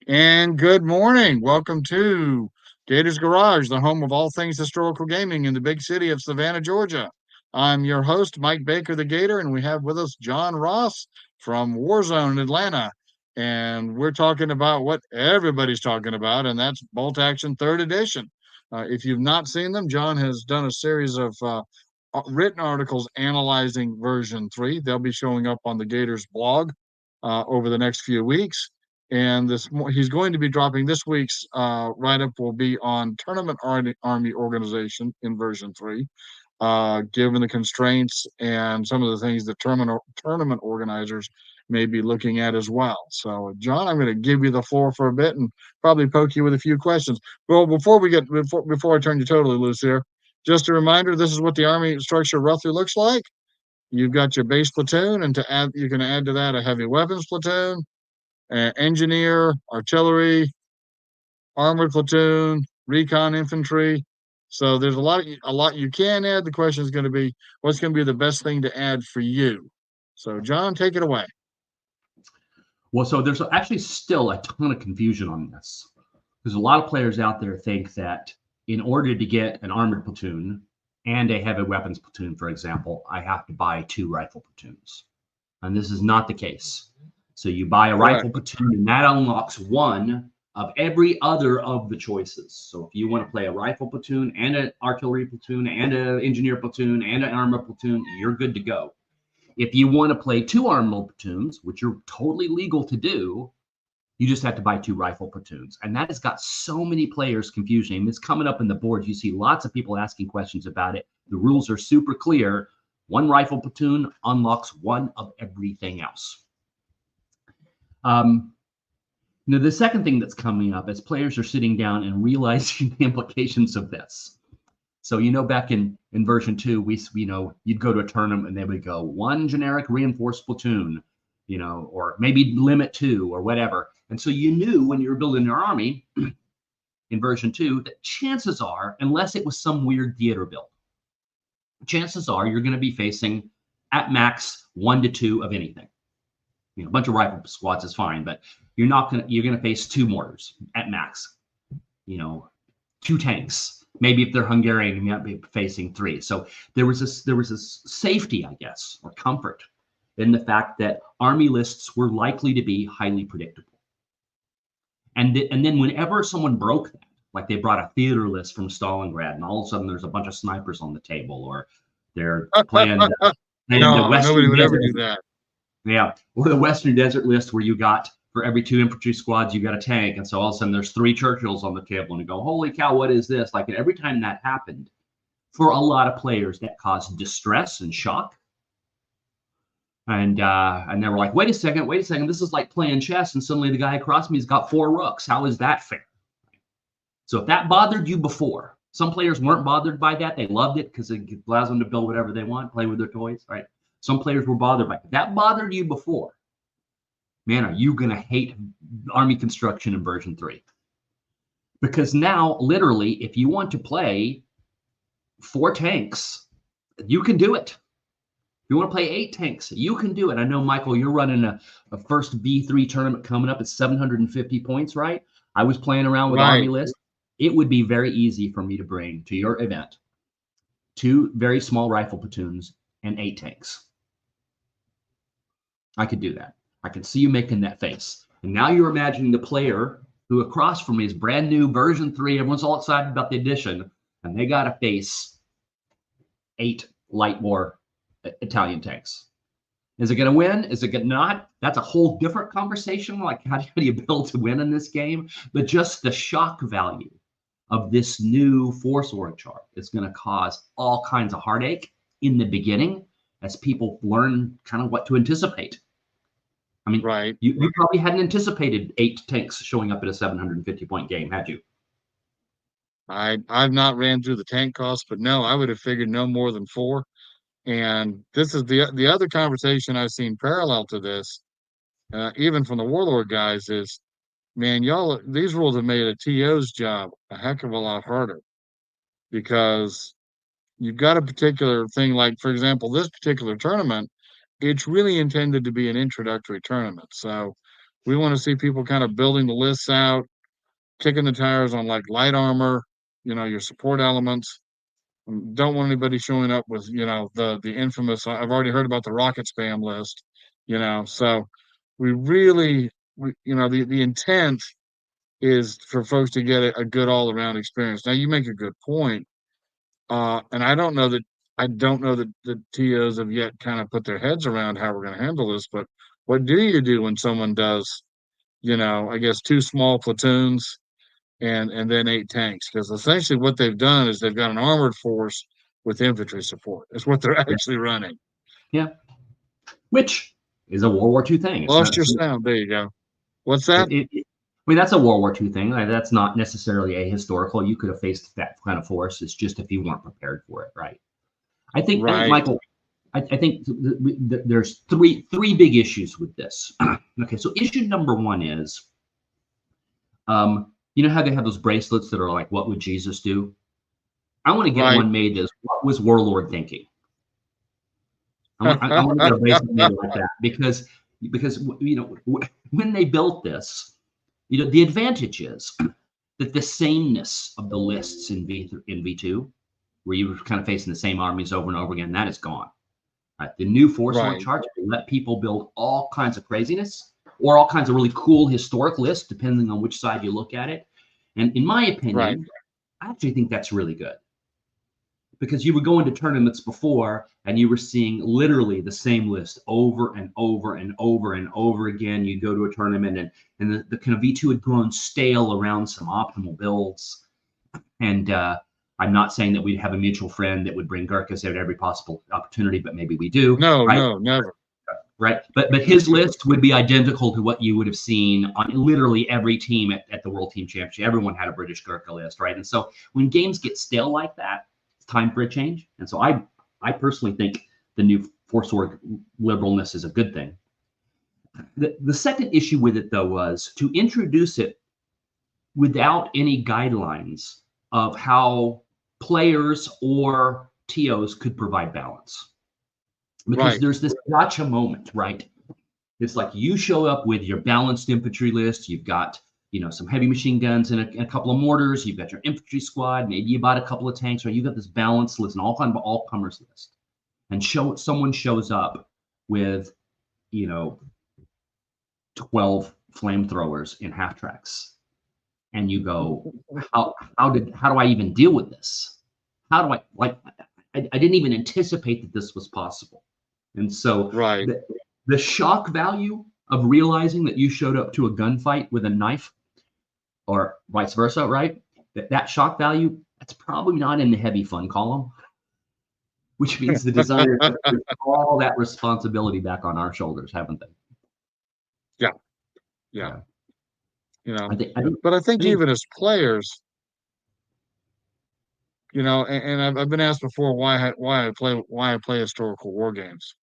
And good morning. Welcome to Gators Garage, the home of all things historical gaming in the big city of Savannah, Georgia. I'm your host, Mike Baker, the Gator, and we have with us John Ross from Warzone Atlanta. And we're talking about what everybody's talking about, and that's Bolt Action Third Edition. If you've not seen them, John has done a series of written articles analyzing version 3. They'll be showing up on the Gators blog over the next few weeks. And he's going to be dropping this week's write-up will be on Tournament Army Organization in version 3, given the constraints and some of the things that tournament organizers may be looking at as well. So, John, I'm going to give you the floor for a bit and probably poke you with a few questions. Well, before I turn you totally loose here, just a reminder: this is what the Army structure roughly looks like. You've got your base platoon, and you can add to that a heavy weapons platoon, engineer, artillery, armored platoon, recon infantry. So there's a lot you can add. The question is going to be what's going to be the best thing to add for you. So John, take it away. Well, so there's actually still a ton of confusion on this. There's a lot of players out there think that in order to get an armored platoon and a heavy weapons platoon, for example, I have to buy 2 rifle platoons. And this is not the case. So you buy a rifle platoon and that unlocks one of every other of the choices. So if you want to play a rifle platoon and an artillery platoon and an engineer platoon and an armor platoon, you're good to go. If you want to play 2 armor platoons, which are totally legal to do, you just have to buy 2 rifle platoons. And that has got so many players confused. And it's coming up in the boards. You see lots of people asking questions about it. The rules are super clear. 1 rifle platoon unlocks one of everything else. The second thing that's coming up is players are sitting down and realizing the implications of this. So, back in version 2, you'd go to a tournament and they would go 1 generic reinforced platoon, or maybe limit 2 or whatever. And so you knew when you were building your army in version 2 that chances are, unless it was some weird theater build, chances are you're going to be facing at max 1 to 2 of anything. A bunch of rifle squads is fine, but you're going to face 2 mortars at max, 2 tanks. Maybe if they're Hungarian, you might be facing 3. So there was this safety, I guess, or comfort in the fact that army lists were likely to be highly predictable. And then whenever someone broke that, like they brought a theater list from Stalingrad, and all of a sudden there's a bunch of snipers on the table, or they're playing no, nobody would ever do that. Yeah, or the Western Desert list where you got for every 2 infantry squads you got a tank, and so all of a sudden there's 3 Churchills on the table, and you go, "Holy cow, what is this?" Like, every time that happened, for a lot of players, that caused distress and shock. And they were like, wait a second, this is like playing chess, and suddenly the guy across me's got 4 rooks. How is that fair? So if that bothered you before, some players weren't bothered by that. They loved it because it allows them to build whatever they want, play with their toys, right? Some players were bothered by it. If that bothered you before, man, are you going to hate army construction in version 3? Because now, literally, if you want to play 4 tanks, you can do it. If you want to play 8 tanks, you can do it. I know, Michael, you're running a first V3 tournament coming up at 750 points, right? I was playing around with Army List. It would be very easy for me to bring to your event 2 very small rifle platoons and 8 tanks. I could do that. I can see you making that face. And now you're imagining the player who across from me is brand new version 3. Everyone's all excited about the addition, and they got to face 8 light war Italian tanks. Is it going to win? Is it going to not? That's a whole different conversation. Like, how do you build to win in this game? But just the shock value of this new force org chart is going to cause all kinds of heartache in the beginning as people learn kind of what to anticipate. I mean, you probably hadn't anticipated 8 tanks showing up at a 750-point game, had you? I've not ran through the tank costs, but no, I would have figured no more than 4. And this is the other conversation I've seen parallel to this, even from the Warlord guys, is, man, these rules have made a TO's job a heck of a lot harder, because you've got a particular thing, like, for example, this particular tournament, it's really intended to be an introductory tournament. So We want to see people kind of building the lists out, kicking the tires on like light armor, your support elements. Don't want anybody showing up with, the infamous. I've already heard about the rocket spam list, So we really, the intent is for folks to get a good all around experience. Now you make a good point, and I don't know that the TOs have yet kind of put their heads around how we're going to handle this. But what do you do when someone does, I guess two small platoons and then 8 tanks? Because essentially what they've done is they've got an armored force with infantry support. It's what they're Yeah. actually running. Yeah. Which is a World War II thing. It's Lost not. your sound. There you go. What's that? I mean, that's a World War II thing. Like, that's not necessarily ahistorical. You could have faced that kind of force. It's just if you weren't prepared for it, right? I think, Right. Michael. I think there's three big issues with this. Okay, so issue number one is, you know how they have those bracelets that are like, "What would Jesus do?" I want to get Right. one made as "What was Warlord thinking?" I want to get a bracelet made like that because when they built this, the advantage is that the sameness of the lists in V2, where you were kind of facing the same armies over and over again, that is gone. Right? The new force org Right. charts let people build all kinds of craziness or all kinds of really cool historic lists, depending on which side you look at it. And in my Right. opinion, I actually think that's really good, because you would go into tournaments before and you were seeing literally the same list over and over and over and over again. You go to a tournament and the kind of V2 had grown stale around some optimal builds. And I'm not saying that we'd have a mutual friend that would bring Gurkhas at every possible opportunity, but maybe we do, No, right? no, never. Right. But his list would be identical to what you would have seen on literally every team at the World Team Championship. Everyone had a British Gurkha list, right? And so when games get stale like that, it's time for a change. And so I personally think the new force org liberalness is a good thing. The second issue with it, though, was to introduce it without any guidelines of how players or TOs could provide balance. Because Right. there's this gotcha moment, right? It's like you show up with your balanced infantry list. You've got, some heavy machine guns and a couple of mortars. You've got your infantry squad. Maybe you bought a couple of tanks, or you got this balanced list, an all comers list. And someone shows up with, 12 flamethrowers in half tracks, and you go, how do I even deal with this? How do I didn't even anticipate that this was possible. And so Right. the shock value of realizing that you showed up to a gunfight with a knife, or vice versa, right? That shock value, that's probably not in the heavy fun column, which means the designers have put all that responsibility back on our shoulders, haven't they? Yeah. Yeah. Yeah. You know, I think, but I think I think, even as players, and I've been asked before why I play historical war games.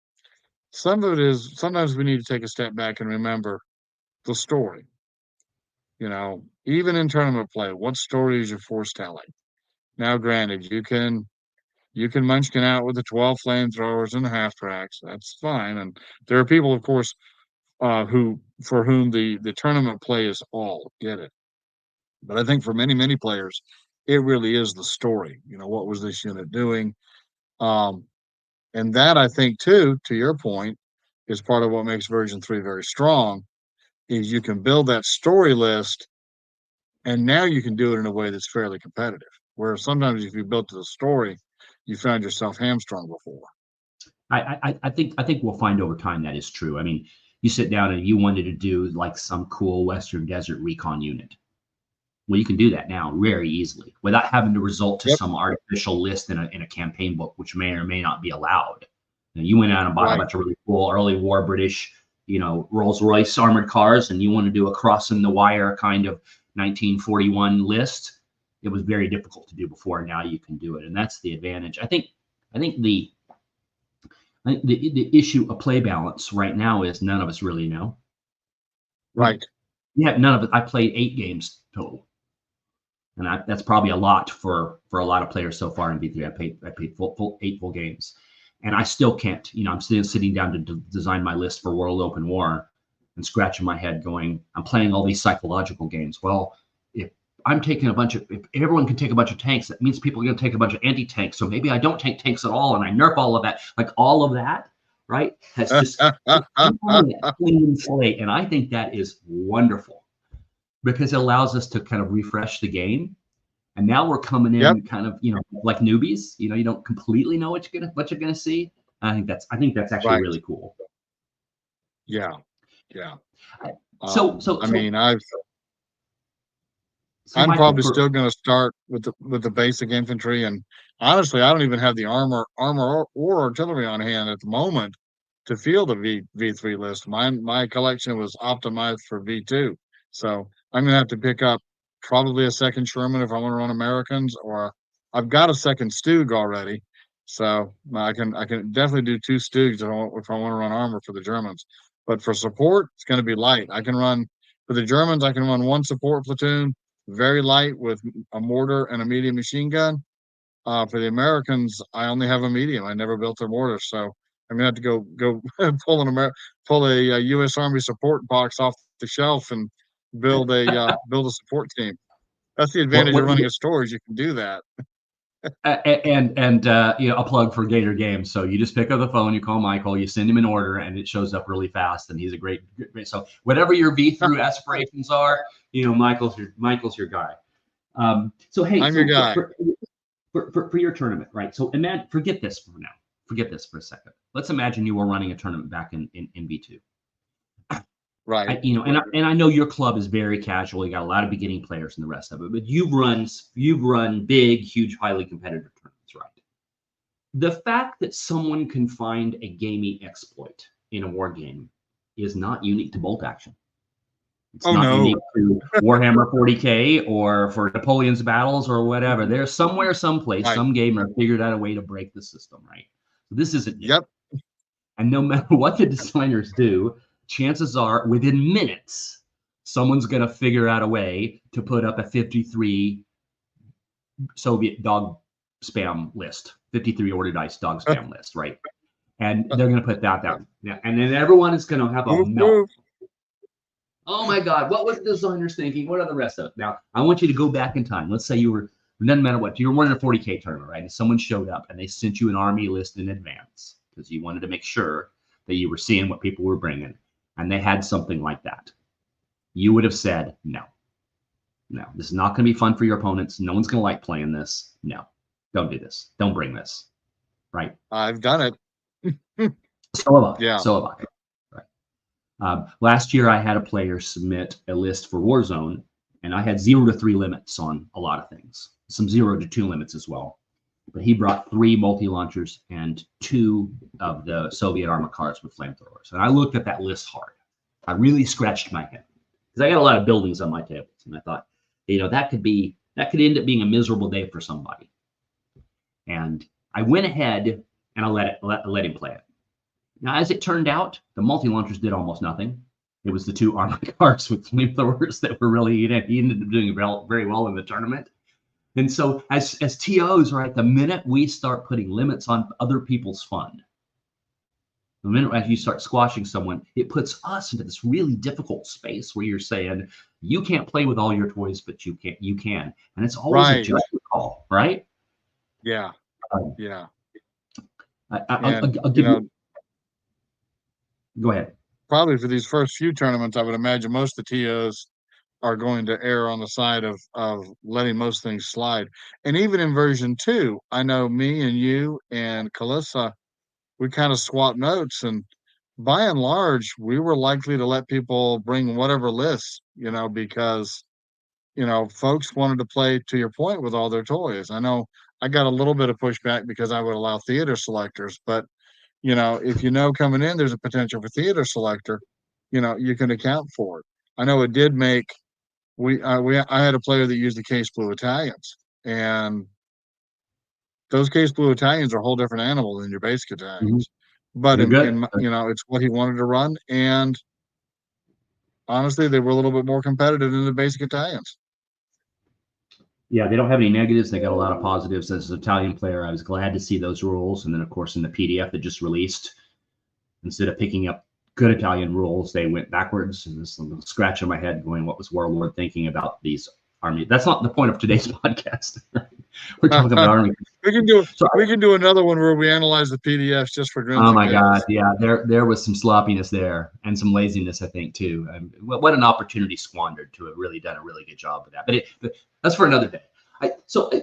Some of it is sometimes we need to take a step back and remember the story. Even in tournament play, what story is your force telling? Now, granted, you can munchkin out with the 12 flamethrowers and the half tracks. That's fine. And there are people, of course, for whom the tournament play is all. Get it. But I think for many, many players, it really is the story. What was this unit doing? Um, and that I think too, to your point, is part of what makes version 3 very strong, is you can build that story list, and now you can do it in a way that's fairly competitive. Where sometimes if you built to the story, you found yourself hamstrung before. I think we'll find over time that is true. I mean, you sit down and you wanted to do like some cool Western Desert recon unit. Well, you can do that now very easily without having to resort to Yep. some artificial list in a campaign book, which may or may not be allowed. You went out and bought a Right. bunch of really cool early war British, Rolls-Royce armored cars, and you want to do a crossing the wire kind of 1941 list. It was very difficult to do before. Now you can do it, and that's the advantage. I think the issue of play balance right now is none of us really know. Right. Yeah, none of it. I played 8 games total, and that's probably a lot for a lot of players so far in V3. I played full 8 full games, and I still can't. I'm still sitting down to design my list for World Open War, and scratching my head going, I'm playing all these psychological games. Well, if if everyone can take a bunch of tanks, that means people are going to take a bunch of anti-tanks. So maybe I don't take tanks at all and I nerf all of that. Like all of that, right? Has just clean slate. And I think that is wonderful because it allows us to kind of refresh the game. And now we're coming Yep. in kind of, like newbies, you don't completely know what you're gonna see. I think that's actually Right. really cool. Yeah. Yeah. So so I so mean, so I'm Michael, probably for still going to start with the basic infantry, and honestly, I don't even have the armor or artillery on hand at the moment to field a V3 list. My collection was optimized for V2, so I'm going to have to pick up probably a second Sherman if I want to run Americans, or I've got a second Stug already, so I can definitely do two Stugs if I want to run armor for the Germans. But for support, it's going to be light. I can run for the Germans. I can run one support platoon very light with a mortar and a medium machine gun. For the Americans, I only have a medium. I never built a mortar, so I'm gonna have to go pull a U.S. Army support box off the shelf and build a support team. That's the advantage of what running a store is you can do that. and a plug for Gator Games. So you just pick up the phone, you call Michael, you send him an order, and it shows up really fast. And he's a great. So whatever your V through aspirations are, Michael's your guy. So hey, I'm your so guy. for your tournament, right? So imagine, forget this for now. Forget this for a second. Let's imagine you were running a tournament back in V2. Right. And I know your club is very casual. You got a lot of beginning players and the rest of it, but you've run big, huge, highly competitive tournaments, right? The fact that someone can find a gamey exploit in a war game is not unique to bolt action. It's Oh not no. unique to Warhammer 40K or for Napoleon's battles or whatever. There's somewhere, someplace, Right. some gamer figured out a way to break the system, right? So this isn't new. Yep. And no matter what the designers do, chances are within minutes, someone's going to figure out a way to put up a 53 Soviet dog spam list, 53 order dice dog spam list, right? And they're going to put that down. Yeah. And then everyone is going to have a Woof, melt. woof. Oh my God, what was the designers thinking? What are the rest of it? Now, I want you to go back in time. Let's say it doesn't matter what, you were running a 40K tournament, right? And someone showed up and they sent you an army list in advance because you wanted to make sure that you were seeing what people were bringing. And they had something like that. You would have said, no, this is not going to be fun for your opponents. No one's going to like playing this. No, don't do this. Don't bring this, right? I've done it. So have I. Yeah. So have I. Last year, I had a player submit a list for Warzone, and I had 0 to 3 limits on a lot of things, some 0 to 2 limits as well. But he brought 3 multi-launchers and 2 of the Soviet armor cars with flamethrowers. And I looked at that list hard. I really scratched my head because I got a lot of buildings on my tables, and I thought, that could end up being a miserable day for somebody. And I went ahead and I let him play it. Now, as it turned out, the multi-launchers did almost nothing. It was the 2 armored cars with flamethrowers that were really, he ended up doing very well in the tournament. And so as TOs, right, the minute we start putting limits on other people's fun, the minute as you start squashing someone, it puts us into this really difficult space where you're saying, you can't play with all your toys, but you can. And it's always a judgment call, right? Yeah. Yeah. I'll give you. Go ahead. Probably for these first few tournaments, I would imagine most of the TOs are going to err on the side of letting most things slide. And even in version 2, I know me and you and Calissa, we kind of swap notes, and by and large, we were likely to let people bring whatever lists, because folks wanted to play, to your point, with all their toys. I know I got a little bit of pushback because I would allow theater selectors, but if coming in there's a potential for theater selector, you can account for it. I know it did make I had a player that used the case blue Italians, and those case blue Italians are a whole different animal than your basic Italians. But They're good. it's what he wanted to run, and honestly, they were a little bit more competitive than the basic Italians. Yeah, they don't have any negatives. They got a lot of positives. As an Italian player, I was glad to see those rules. And then, of course, in the PDF that just released, instead of picking up good Italian rules. They went backwards, and there's a scratch in my head going, what was Warlord thinking about these army? That's not the point of today's podcast. We're talking about army. We can do another one where we analyze the PDFs just for grins Oh and my God, giggles. yeah, there was some sloppiness there and some laziness, I think, too. What an opportunity squandered to have really done a really good job of that. But that's for another day.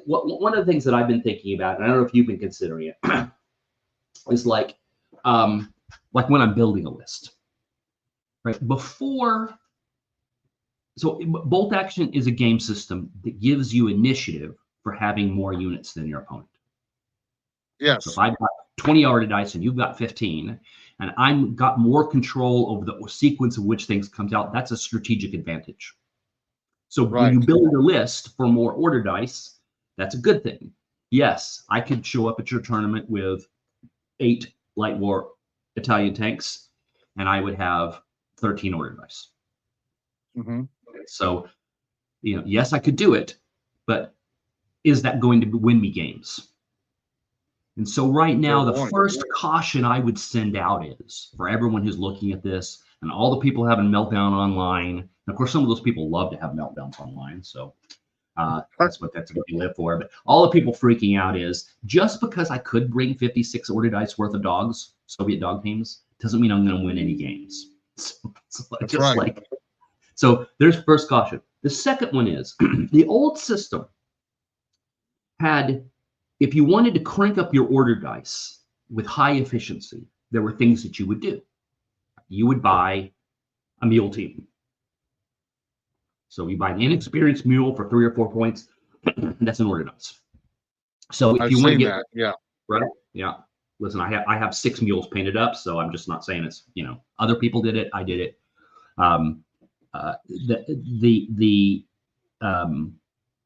One of the things that I've been thinking about, and I don't know if you've been considering it, is like when I'm building a list, right? So bolt action is a game system that gives you initiative for having more units than your opponent. Yes. So if I've got 20 already dice and you've got 15, and I've got more control over the sequence of which things comes out, that's a strategic advantage. So when you build your list for more order dice, that's a good thing. Yes, I could show up at your tournament with 8 light war Italian tanks, and I would have 13 order dice. Mm-hmm. So, yes, I could do it, but is that going to win me games? And so right now, the first caution I would send out is for everyone who's looking at this and all the people having meltdown online. And of course, some of those people love to have meltdowns online. So that's what we live for. But all the people freaking out is just because I could bring 56 order dice worth of dogs, Soviet dog teams, doesn't mean I'm going to win any games. So there's first caution. The second one is the old system had, if you wanted to crank up your order dice with high efficiency, there were things that you would do. You would buy a mule team. So you buy an inexperienced mule for 3 or 4 points. That's an order dice. So if you want to get right, yeah. Listen, I have 6 mules painted up, so I'm just not saying it's other people did it. I did it.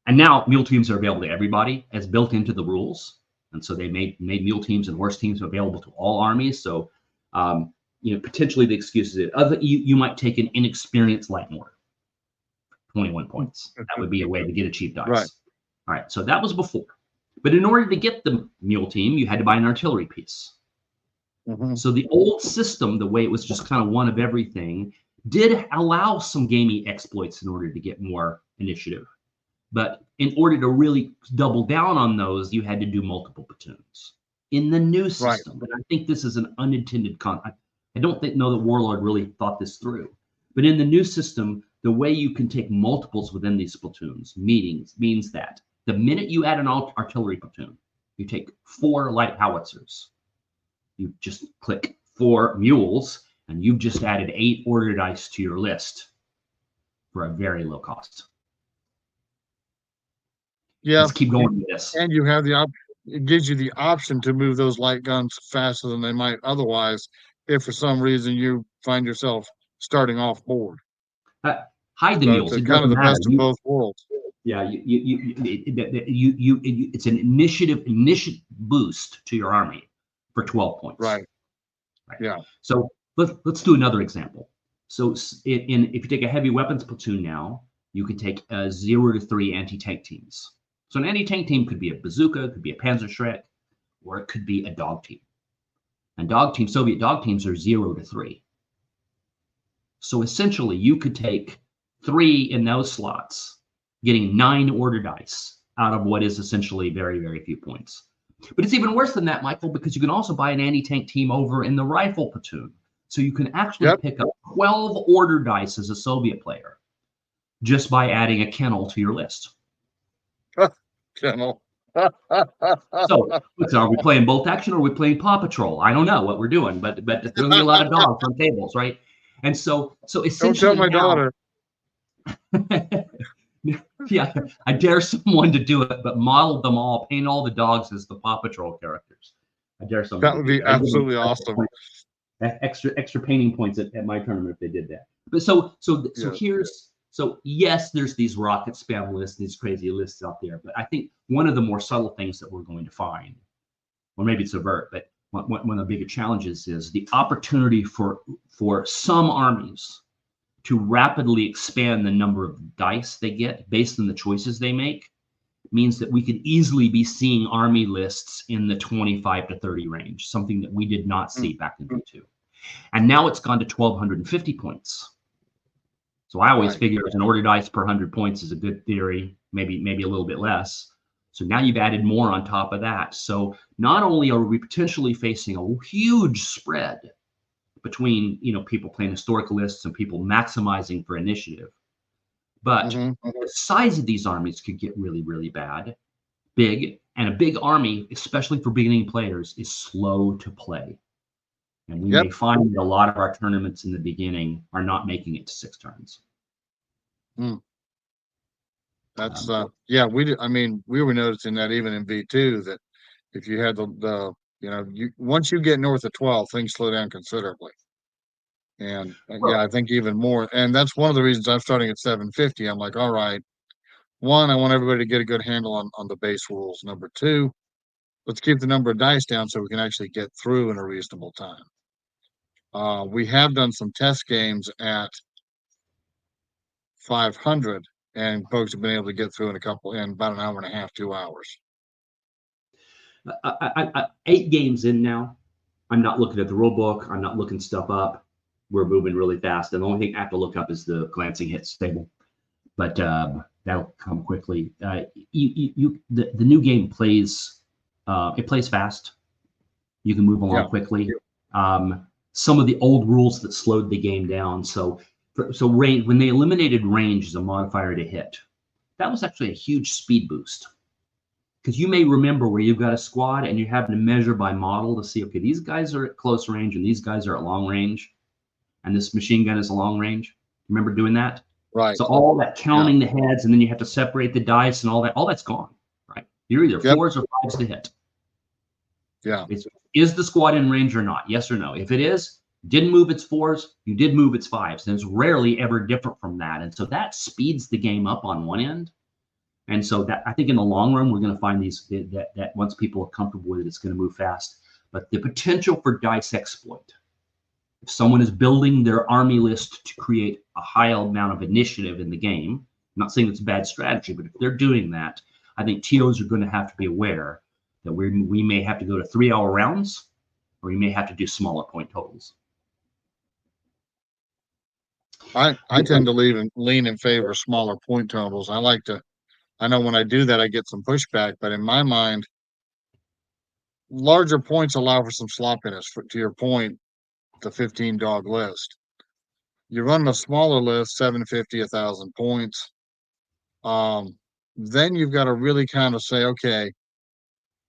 And now mule teams are available to everybody as built into the rules. And so they made mule teams and horse teams available to all armies. So, potentially the excuse is you might take an inexperienced light mortar, 21 points. That would be a way to get a cheap dice. Right. All right. So that was before. But in order to get the mule team, you had to buy an artillery piece. Mm-hmm. So the old system, the way it was just kind of one of everything, did allow some gamey exploits in order to get more initiative. But in order to really double down on those, you had to do multiple platoons. In the new system, and I think this is an unintended I don't know that Warlord really thought this through. But in the new system, the way you can take multiples within these platoons means that the minute you add an artillery platoon, you take 4 light howitzers. You just click 4 mules, and you've just added 8 order dice to your list for a very low cost. Yeah. Let's keep going with this. And you have it gives you the option to move those light guns faster than they might otherwise if for some reason you find yourself starting off board. Hide the mules. It's kind of the best of both worlds. Yeah, it's an initiative boost to your army for 12 points. Right. Yeah. So let's do another example. So if you take a heavy weapons platoon now, you can take 0 to 3 anti-tank teams. So an anti-tank team could be a bazooka, it could be a Panzerschreck, or it could be a dog team. And Soviet dog teams are 0 to 3. So essentially, you could take 3 in those slots, getting 9 order dice out of what is essentially very, very few points. But it's even worse than that, Michael, because you can also buy an anti-tank team over in the rifle platoon. So you can actually pick up 12 order dice as a Soviet player just by adding a kennel to your list. Kennel. So, are we playing bolt action or are we playing Paw Patrol? I don't know what we're doing, but there's going to be a lot of dogs on tables, right? And so essentially, don't tell my daughter. Yeah, I dare someone to do it, but model them all, paint all the dogs as the Paw Patrol characters. I dare someone. That would be absolutely awesome. Extra painting points at my tournament if they did that. But so yes, there's these rocket spam lists, these crazy lists out there. But I think one of the more subtle things that we're going to find, or maybe it's overt, but one of the bigger challenges is the opportunity for some armies to rapidly expand the number of dice they get based on the choices they make, means that we could easily be seeing army lists in the 25 to 30 range, something that we did not see back in V2. And now it's gone to 1,250 points. So I always figure an order dice per 100 points is a good theory, maybe a little bit less. So now you've added more on top of that. So not only are we potentially facing a huge spread between, people playing historical lists and people maximizing for initiative, but the size of these armies could get really, really big, and a big army, especially for beginning players, is slow to play. And we may find that a lot of our tournaments in the beginning are not making it to 6 turns. That's we were noticing that even in V2, that if you had once you get north of 12, things slow down considerably. And I think even more. And that's one of the reasons I'm starting at 750. I'm like, all right, one, I want everybody to get a good handle on the base rules. Number two, let's keep the number of dice down so we can actually get through in a reasonable time. We have done some test games at 500, and folks have been able to get through in about an hour and a half, 2 hours. 8 games in now. I'm not looking at the rule book. I'm not looking stuff up. We're moving really fast, and the only thing I have to look up is the glancing hits table. But that'll come quickly. The new game plays. It plays fast. You can move along quickly. Some of the old rules that slowed the game down. So range, when they eliminated range as a modifier to hit, that was actually a huge speed boost. Because you may remember where you've got a squad and you're having to measure by model to see, okay, these guys are at close range and these guys are at long range, and this machine gun is a long range. Remember doing that? Right. So all that counting the heads, and then you have to separate the dice and all that's gone, right? You're either 4s or 5s to hit. Yeah. Is the squad in range or not? Yes or no? If it is, didn't move its 4s, you did move its 5s. And it's rarely ever different from that. And so that speeds the game up on one end. And so that, I think in the long run, we're going to find that once people are comfortable with it, it's going to move fast. But the potential for dice exploit, if someone is building their army list to create a high amount of initiative in the game, I'm not saying it's a bad strategy, but if they're doing that, I think TOs are going to have to be aware that we may have to go to 3-hour rounds, or we may have to do smaller point totals. I tend to lean in favor of smaller point totals. I know when I do that, I get some pushback, but in my mind, larger points allow for some sloppiness. To your point, the 15 dog list. You run a smaller list, 750, 1,000 points. Then you've got to really kind of say, okay,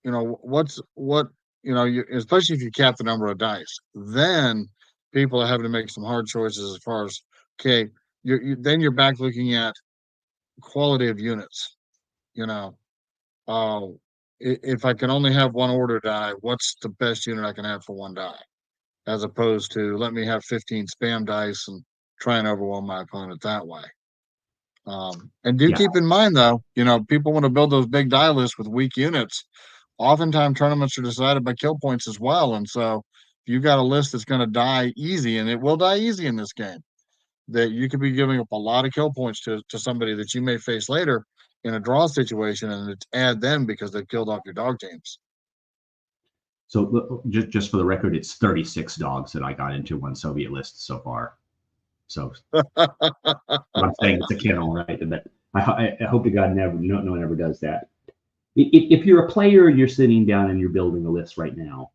especially if you cap the number of dice, then people are having to make some hard choices as far as, okay, then you're back looking at quality of units. If I can only have one order die, what's the best unit I can have for one die? As opposed to let me have 15 spam dice and try and overwhelm my opponent that way. And keep in mind, though, people want to build those big die lists with weak units. Oftentimes, tournaments are decided by kill points as well. And so if you've got a list that's going to die easy, and it will die easy in this game, that you could be giving up a lot of kill points to somebody that you may face later in a draw situation, and it's add them because they've killed off your dog teams. So just for the record, it's 36 dogs that I got into one Soviet list so far. So I'm saying it's a kennel, right? But I hope to God no one ever does that. If you're a player and you're sitting down and you're building a list right now,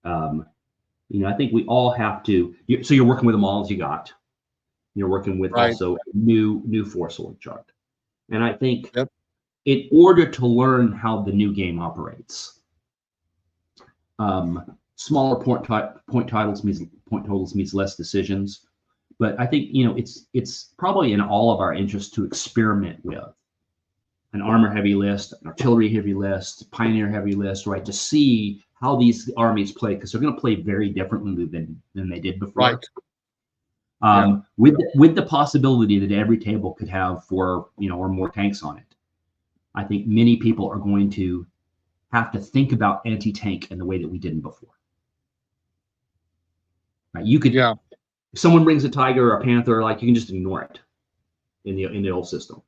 I think we all have to. So you're working with the models you got. You're working with also a new force org chart, and I think in order to learn how the new game operates, smaller point totals means less decisions. But I think it's probably in all of our interest to experiment with an armor heavy list, an artillery heavy list, pioneer heavy list, right? To see how these armies play, because they're going to play very differently than they did before. Right. With the possibility that every table could have 4 or more tanks on it, I think many people are going to have to think about anti-tank in the way that we didn't before. Right? You could, if someone brings a tiger or a panther, you can just ignore it in the old system.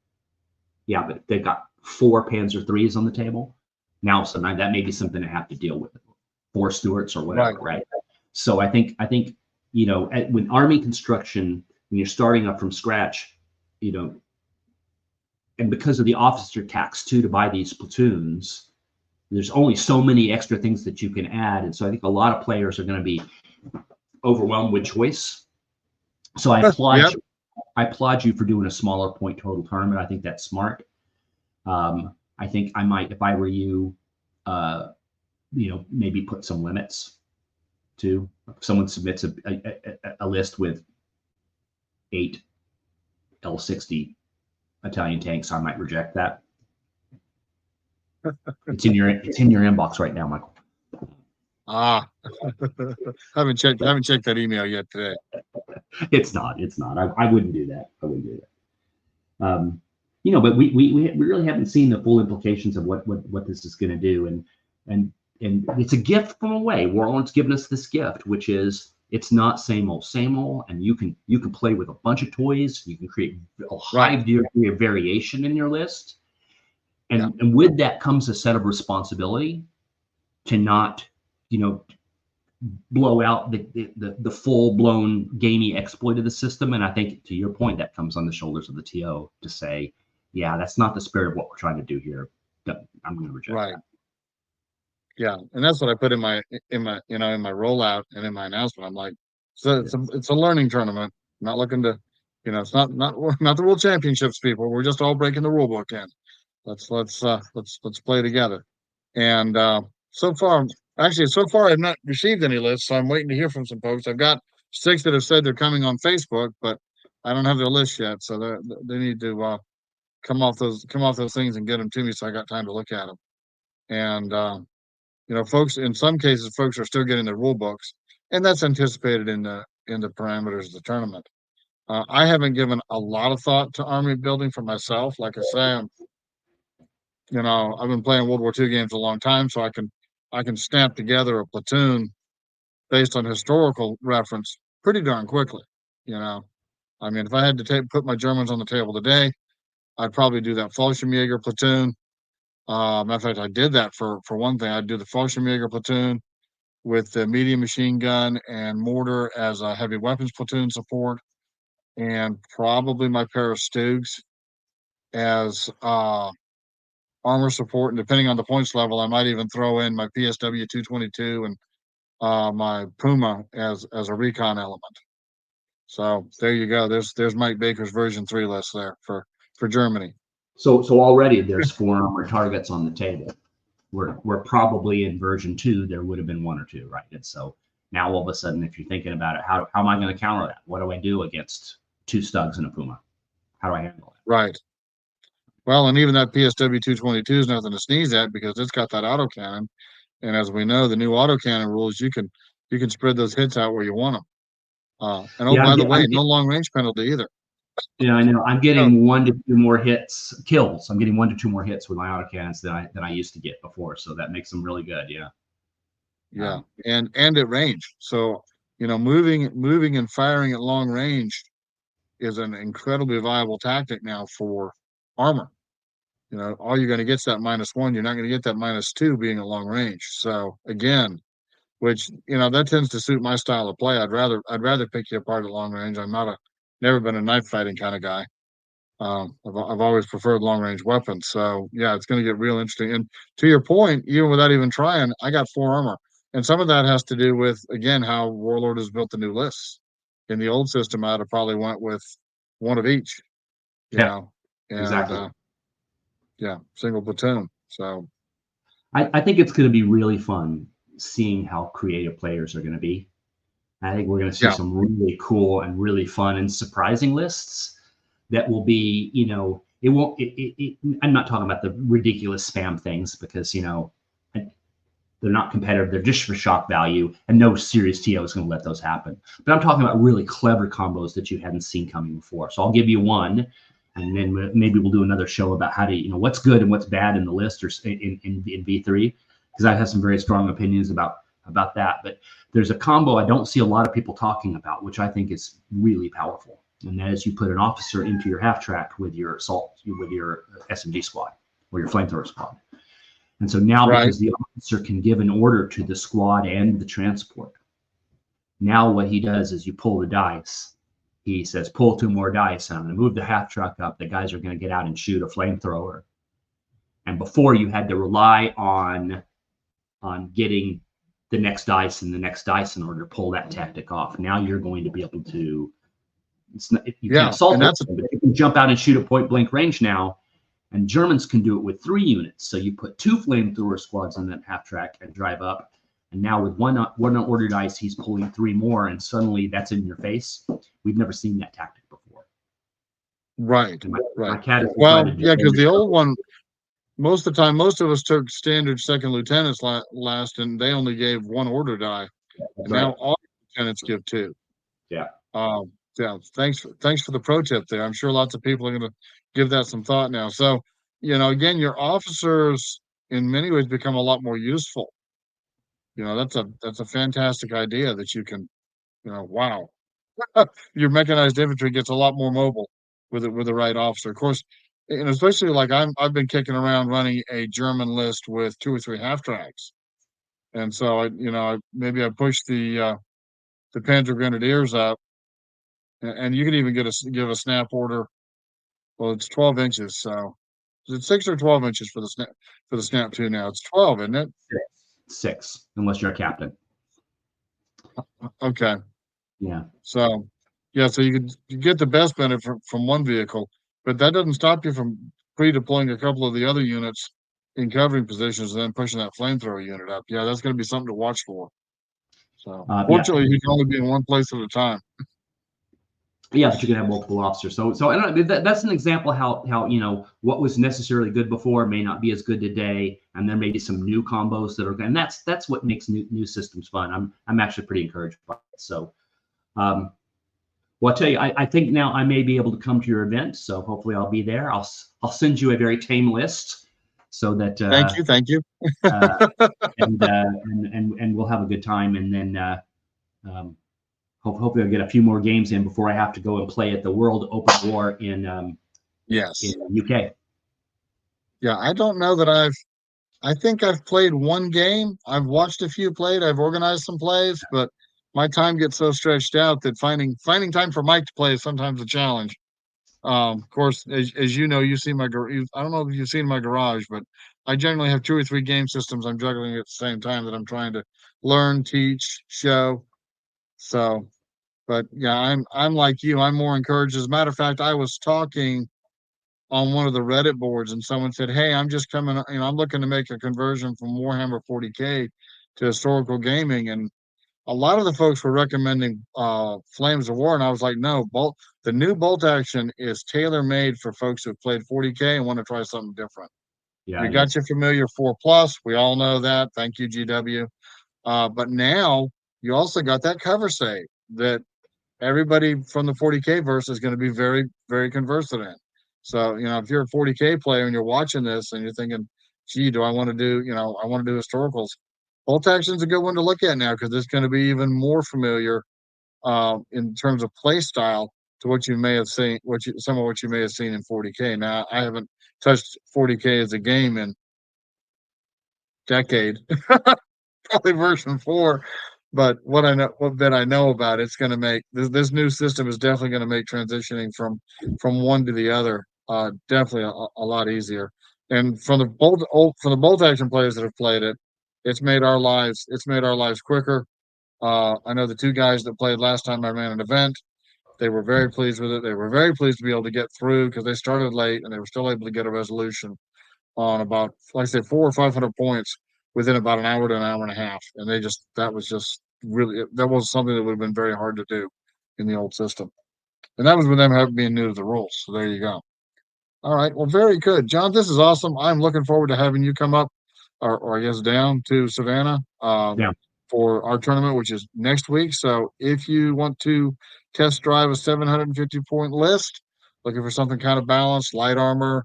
Yeah, but they've got 4 Panzer IIIs on the table. Now, sometimes that may be something I have to deal with. 4 Stuarts or whatever, right? So I think when army construction, when you're starting up from scratch, and because of the officer tax too to buy these platoons, there's only so many extra things that you can add, and so I think a lot of players are going to be overwhelmed with choice. So I applaud Yep. you. I applaud you for doing a smaller point total tournament. I think that's smart. I think I might, if I were you, maybe put some limits too. If someone submits a list with 8 L60 Italian tanks, I might reject that. It's in your inbox right now, Michael. Ah, haven't checked that email yet today. It's not. I wouldn't do that. But we really haven't seen the full implications of what this is going to do, and it's a gift from away. Warlord's given us this gift, which is it's not same old, and you can play with a bunch of toys. You can create a high degree of variation in your list, and with that comes a set of responsibility to not, blow out the full blown gamey exploit of the system. And I think, to your point, that comes on the shoulders of the TO to say, yeah, that's not the spirit of what we're trying to do here. I'm going to reject that. Yeah, and that's what I put in my rollout and in my announcement. I'm like, so it's a learning tournament. I'm not looking to, it's not the World Championships, people. We're just all breaking the rule book in. Let's play together. And so far I've not received any lists, so I'm waiting to hear from some folks. I've got 6 that have said they're coming on Facebook, but I don't have their list yet, so they need to come off those things and get them to me, so I got time to look at them. And folks, in some cases, folks are still getting their rule books, and that's anticipated in the parameters of the tournament. I haven't given a lot of thought to army building for myself. Like I say, I've been playing World War II games a long time, so I can stamp together a platoon based on historical reference pretty darn quickly. I mean, if I had to put my Germans on the table today, I'd probably do that Fallschirmjäger platoon. Matter of fact, I did that for one thing. I'd do the Fallschirmjäger platoon with the medium machine gun and mortar as a heavy weapons platoon support, and probably my pair of Stugs as armor support. And depending on the points level, I might even throw in my PSW 222 and my Puma as a recon element. So there you go. There's Mike Baker's version 3 list there for Germany. So already there's 4 armor targets on the table. We're probably in version 2. There would have been 1 or 2, right? And so now all of a sudden, if you're thinking about it, how am I going to counter that? What do I do against 2 Stugs and a Puma? How do I handle it? Right. Well, and even that PSW 222 is nothing to sneeze at because it's got that autocannon. And as we know, the new autocannon rules, you can spread those hits out where you want them. By the way, no long range penalty either. Yeah, I know. I'm getting 1 to 2 more kills. I'm getting 1 to 2 more hits with my autocannons than I used to get before. So that makes them really good. Yeah. Yeah, and at range. So moving and firing at long range is an incredibly viable tactic now for armor. All you're going to get is that -1. You're not going to get that -2 being at long range. So again, which that tends to suit my style of play. I'd rather pick you apart at long range. I'm never been a knife fighting kind of guy. I've always preferred long range weapons. So yeah, it's going to get real interesting. And to your point, even without even trying, I got 4 armor, and some of that has to do with, again, how Warlord has built the new lists. In the old system, I'd have probably went with 1 of each. And, exactly. Single platoon. So I think it's going to be really fun seeing how creative players are going to be. I think we're going to see some really cool and really fun and surprising lists that will be, it won't, I'm not talking about the ridiculous spam things because, they're not competitive. They're just for shock value, and no serious TO is going to let those happen. But I'm talking about really clever combos that you hadn't seen coming before. So I'll give you one, and then maybe we'll do another show about how to, what's good and what's bad in the list or in V3, because I have some very strong opinions about that. But there's a combo I don't see a lot of people talking about, which I think is really powerful. And that is you put an officer into your half track with your SMG squad or your flamethrower squad. And so now, because the officer can give an order to the squad and the transport, Now what he does is you pull the dice. He says, pull 2 more dice. And I'm going to move the half truck up. The guys are going to get out and shoot a flamethrower. And before you had to rely on getting the next dice and the next dice in order to pull that tactic off. Now you're going to be able to. You can't assault it, but you can jump out and shoot at point blank range now. And Germans can do it with 3 units. So you put 2 flamethrower squads on that half track and drive up. And now with one order dice, he's pulling 3 more, and suddenly that's in your face. We've never seen that tactic before. Right. My cat is because the old one, most of the time, most of us took standard second lieutenants last, and they only gave 1 order die. And now all lieutenants give 2. Yeah. Thanks for the pro tip there. I'm sure lots of people are going to give that some thought now. So, again, your officers in many ways become a lot more useful. That's a fantastic idea that you can, wow. Your mechanized infantry gets a lot more mobile with the right officer. Of course, and especially like I've been kicking around running a German list with 2 or 3 half tracks. And so maybe I pushed the Panzer Grenadiers up, and you can even give a snap order. Well, it's 12 inches, so is it 6 or 12 inches for the snap 2 now? It's 12, isn't it? 6, unless you're a captain. Okay. Yeah. So you get the best benefit from one vehicle, but that doesn't stop you from pre-deploying a couple of the other units in covering positions and then pushing that flamethrower unit up. Yeah, that's going to be something to watch for. So fortunately, you can only be in one place at a time. Yeah, but you can have multiple officers. So I don't know, that's an example how what was necessarily good before may not be as good today, and there may be some new combos that are, and that's what makes new systems fun. I'm actually pretty encouraged by it. So, well, I'll tell you, I think now I may be able to come to your event, so hopefully I'll be there. I'll send you a very tame list so that thank you, and we'll have a good time, and then hopefully I'll get a few more games in before I have to go and play at the World Open War in in the UK. Yeah, I don't know that I think I've played 1 game. I've watched a few played. I've organized some plays, but my time gets so stretched out that finding time for Mike to play is sometimes a challenge. Of course, as you know, you see I don't know if you've seen my garage, but I generally have 2 or 3 game systems I'm juggling at the same time that I'm trying to learn, teach, show. So, but yeah, I'm like you. I'm more encouraged. As a matter of fact, I was talking on one of the Reddit boards, and someone said, "Hey, I'm just coming. I'm looking to make a conversion from Warhammer 40K to historical gaming." And a lot of the folks were recommending Flames of War, and I was like, "No, the new bolt action is tailor made for folks who've played 40K and want to try something different." Yeah, you got your familiar 4+. We all know that. Thank you, GW. But now you also got that cover save that everybody from the 40K verse is going to be very, very conversant in. So, if you're a 40K player and you're watching this and you're thinking, gee, do I want to do, I want to do historicals, bolt action's a good one to look at now because it's going to be even more familiar in terms of play style to what you may have seen, some of what you may have seen in 40K. Now, I haven't touched 40K as a game in decade, probably version 4. But what I know about it's going to make this new system is definitely going to make transitioning from one to the other definitely a lot easier. And from the bolt action players that have played it, it's made our lives quicker. I know the 2 guys that played last time I ran an event, they were very pleased with it. They were very pleased to be able to get through because they started late and they were still able to get a resolution on about, like I said, 400 or 500 points within about an hour to an hour and a half. And that was something that would have been very hard to do in the old system. And that was with them being new to the rules. So there you go. All right. Well, very good. John, this is awesome. I'm looking forward to having you come up or I guess down to Savannah for our tournament, which is next week. So if you want to test drive a 750 point list, looking for something kind of balanced, light armor,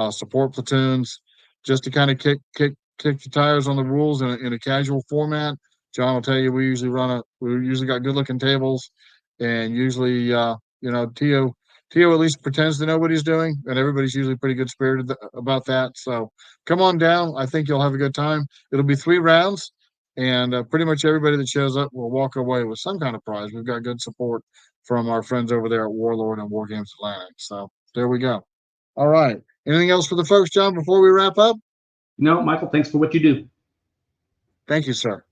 support platoons, just to kind of kick the tires on the rules in a casual format. John will tell you we usually got good looking tables, and usually Tio at least pretends to know what he's doing, and everybody's usually pretty good spirited about that. So come on down. I think you'll have a good time. It'll be 3 rounds. and pretty much everybody that shows up will walk away with some kind of prize. We've got good support from our friends over there at Warlord and War Games Atlantic. So there we go. All right. Anything else for the folks, John, before we wrap up? No, Michael, thanks for what you do. Thank you, sir.